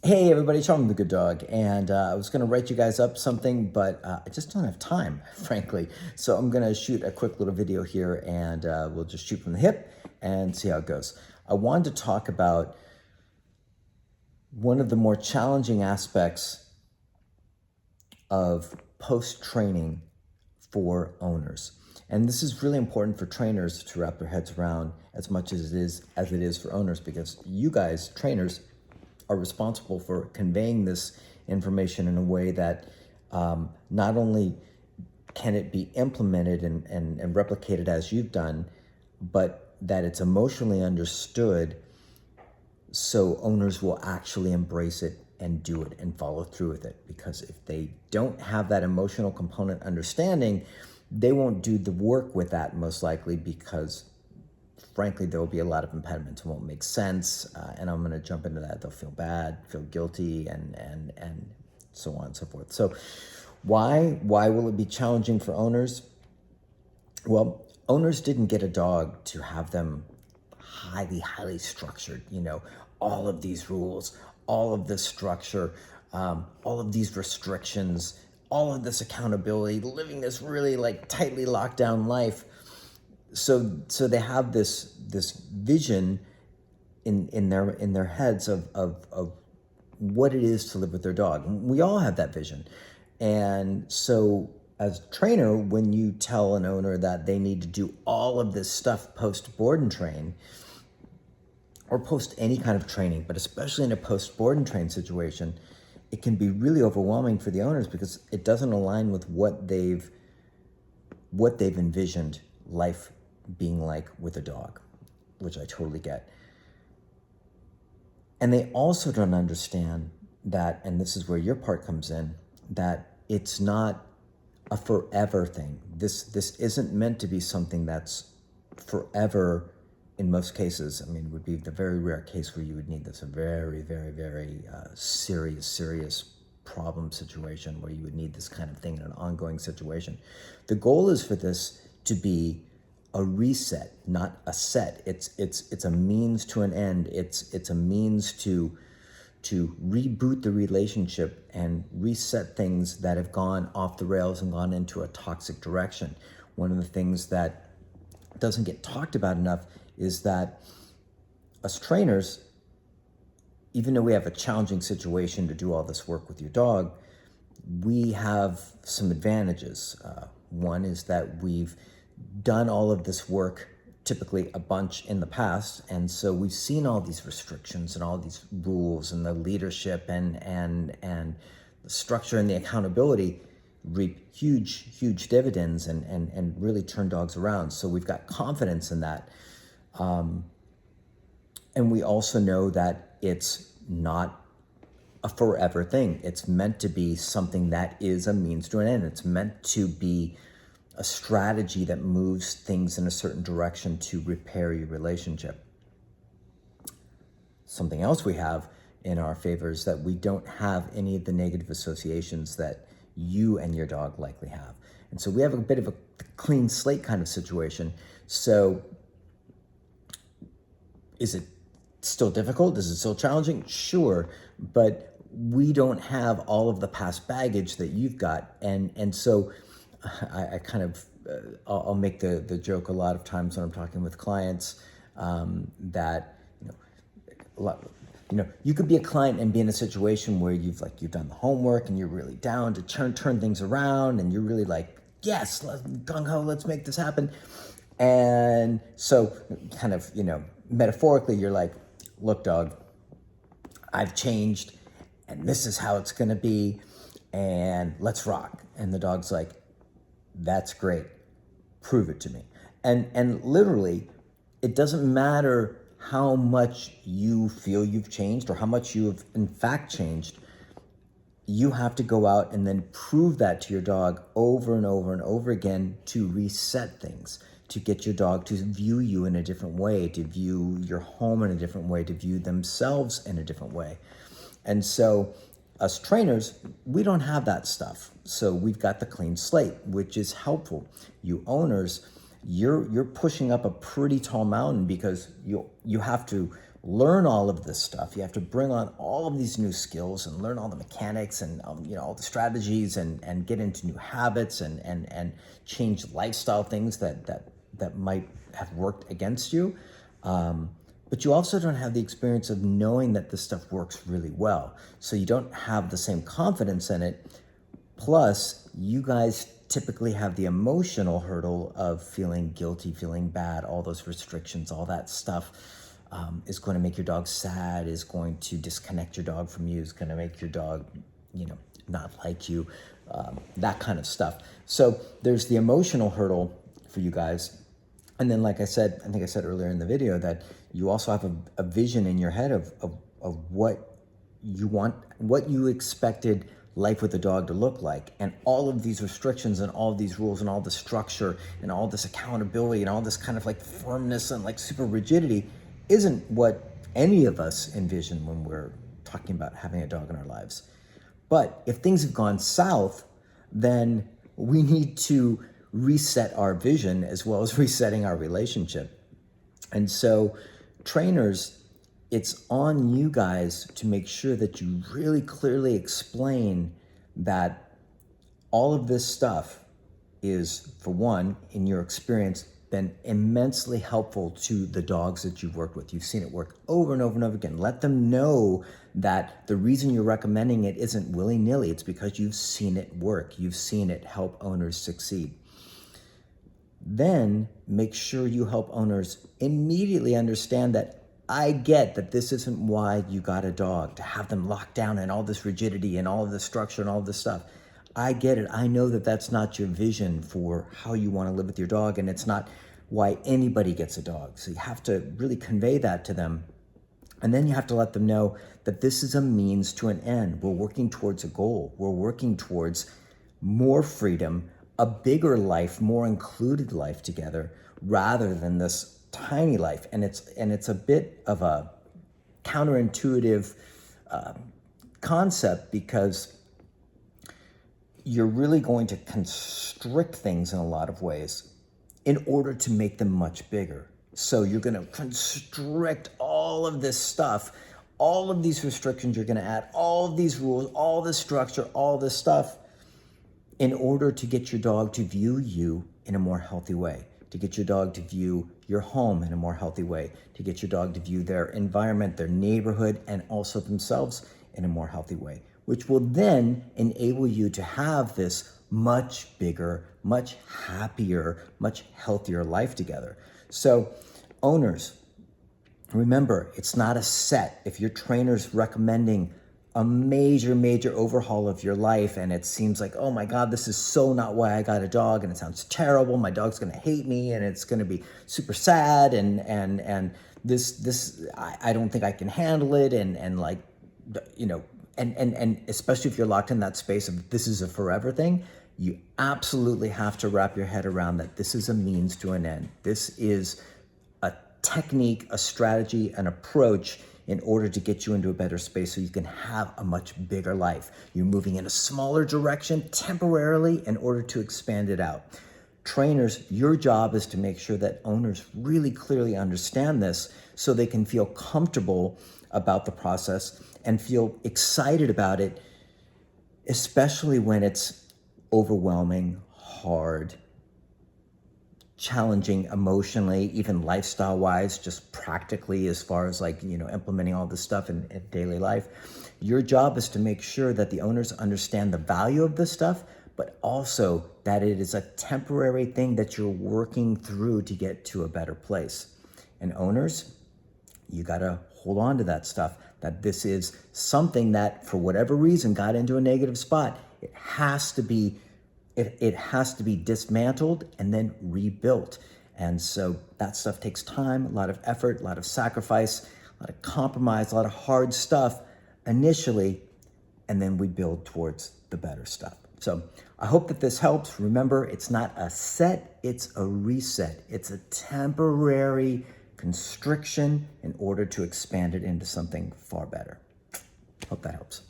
Hey everybody, Sean the Good Dog, and I was going to write you guys up something, but I just don't have time, frankly. So I'm going to shoot a quick little video here, and we'll just shoot from the hip and see how it goes. I wanted to talk about one of the more challenging aspects of post-training for owners. And this is really important for trainers to wrap their heads around as much as it is for owners, because you guys, trainers, are responsible for conveying this information in a way that not only can it be implemented and replicated as you've done, but that it's emotionally understood so owners will actually embrace it and do it and follow through with it. Because if they don't have that emotional component understanding, they won't do the work with that most likely, because frankly, there will be a lot of impediments. It won't make sense, and I'm going to jump into that. They'll feel bad, feel guilty, and so on and so forth. So why will it be challenging for owners? Well, owners didn't get a dog to have them highly structured, all of these rules, all of this structure, all of these restrictions, all of this accountability, living this really like tightly locked down life. So they have this vision in their heads of what it is to live with their dog. We all have that vision. And so as a trainer, when you tell an owner that they need to do all of this stuff post board and train, or post any kind of training, but especially in a post board and train situation, it can be really overwhelming for the owners, because it doesn't align with what they've envisioned life being like with a dog, which I totally get. And they also don't understand that, and this is where your part comes in, that it's not a forever thing. This isn't meant to be something that's forever. In most cases, I mean, it would be the very rare case where you would need this, a very, very, very serious problem situation where you would need this kind of thing in an ongoing situation. The goal is for this to be a reset, not a set. It's a means to an end. It's a means to reboot the relationship and reset things that have gone off the rails and gone into a toxic direction. One of the things that doesn't get talked about enough is that us trainers, even though we have a challenging situation to do all this work with your dog, we have some advantages. One is that we've done all of this work typically a bunch in the past, and so we've seen all these restrictions and all these rules and the leadership and the structure and the accountability reap huge dividends and really turn dogs around. So we've got confidence in that. And we also know that it's not a forever thing. It's meant to be something that is a means to an end. It's meant to be a strategy that moves things in a certain direction to repair your relationship. Something else we have in our favor is that we don't have any of the negative associations that you and your dog likely have. And so we have a bit of a clean slate kind of situation. So is it still difficult? Is it still challenging? Sure, but we don't have all of the past baggage that you've got. And so I kind of, I'll make the joke a lot of times when I'm talking with clients, that, you could be a client and be in a situation where you've done the homework and you're really down to turn things around, and you're really like, yes, gung ho, let's make this happen. And so kind of, metaphorically, you're like, look, dog, I've changed and this is how it's going to be, and let's rock. And the dog's like, that's great. Prove it to me. And literally, it doesn't matter how much you feel you've changed or how much you have in fact changed. You have to go out and then prove that to your dog over and over and over again to reset things, to get your dog to view you in a different way, to view your home in a different way, to view themselves in a different way. And so us trainers, we don't have that stuff. So we've got the clean slate, which is helpful. You owners, you're pushing up a pretty tall mountain, because you have to learn all of this stuff. You have to bring on all of these new skills and learn all the mechanics and all the strategies and get into new habits and change lifestyle things that might have worked against you. But you also don't have the experience of knowing that this stuff works really well. So you don't have the same confidence in it. Plus, you guys typically have the emotional hurdle of feeling guilty, feeling bad, all those restrictions, all that stuff is going to make your dog sad, is going to disconnect your dog from you, is going to make your dog, not like you, that kind of stuff. So there's the emotional hurdle for you guys. And then, like I said, I think I said earlier in the video that you also have a vision in your head of what you want, what you expected life with a dog to look like. And all of these restrictions and all of these rules and all this structure and all this accountability and all this kind of like firmness and like super rigidity isn't what any of us envision when we're talking about having a dog in our lives. But if things have gone south, then we need to reset our vision as well as resetting our relationship. And so trainers, it's on you guys to make sure that you really clearly explain that all of this stuff is, for one, in your experience, been immensely helpful to the dogs that you've worked with. You've seen it work over and over and over again. Let them know that the reason you're recommending it isn't willy-nilly. It's because you've seen it work. You've seen it help owners succeed. Then make sure you help owners immediately understand that I get that this isn't why you got a dog, to have them locked down and all this rigidity and all of this structure and all of this stuff. I get it. I know that that's not your vision for how you want to live with your dog, and it's not why anybody gets a dog. So you have to really convey that to them. And then you have to let them know that this is a means to an end. We're working towards a goal. We're working towards more freedom, a bigger life, more included life together, rather than this tiny life. And it's a bit of a counterintuitive concept, because you're really going to constrict things in a lot of ways in order to make them much bigger. So you're going to constrict all of this stuff, all of these restrictions you're going to add, all of these rules, all this structure, all this stuff, in order to get your dog to view you in a more healthy way, to get your dog to view your home in a more healthy way, to get your dog to view their environment, their neighborhood, and also themselves in a more healthy way, which will then enable you to have this much bigger, much happier, much healthier life together. So owners, remember, it's not a set. If your trainer's recommending a major overhaul of your life and it seems like, oh my God, this is so not why I got a dog, and it sounds terrible, my dog's gonna hate me and it's gonna be super sad and this I don't think I can handle it, and like, and especially if you're locked in that space of this is a forever thing, you absolutely have to wrap your head around that this is a means to an end. This is a technique, a strategy, an approach in order to get you into a better space so you can have a much bigger life. You're moving in a smaller direction temporarily in order to expand it out. Trainers, your job is to make sure that owners really clearly understand this so they can feel comfortable about the process and feel excited about it, especially when it's overwhelming, hard, challenging emotionally, even lifestyle-wise, just practically as far as like, implementing all this stuff in daily life. Your job is to make sure that the owners understand the value of this stuff, but also that it is a temporary thing that you're working through to get to a better place. And owners, you gotta hold on to that stuff, that this is something that for whatever reason got into a negative spot. It has to be dismantled and then rebuilt. And so that stuff takes time, a lot of effort, a lot of sacrifice, a lot of compromise, a lot of hard stuff initially, and then we build towards the better stuff. So I hope that this helps. Remember, it's not a set, it's a reset. It's a temporary constriction in order to expand it into something far better. Hope that helps.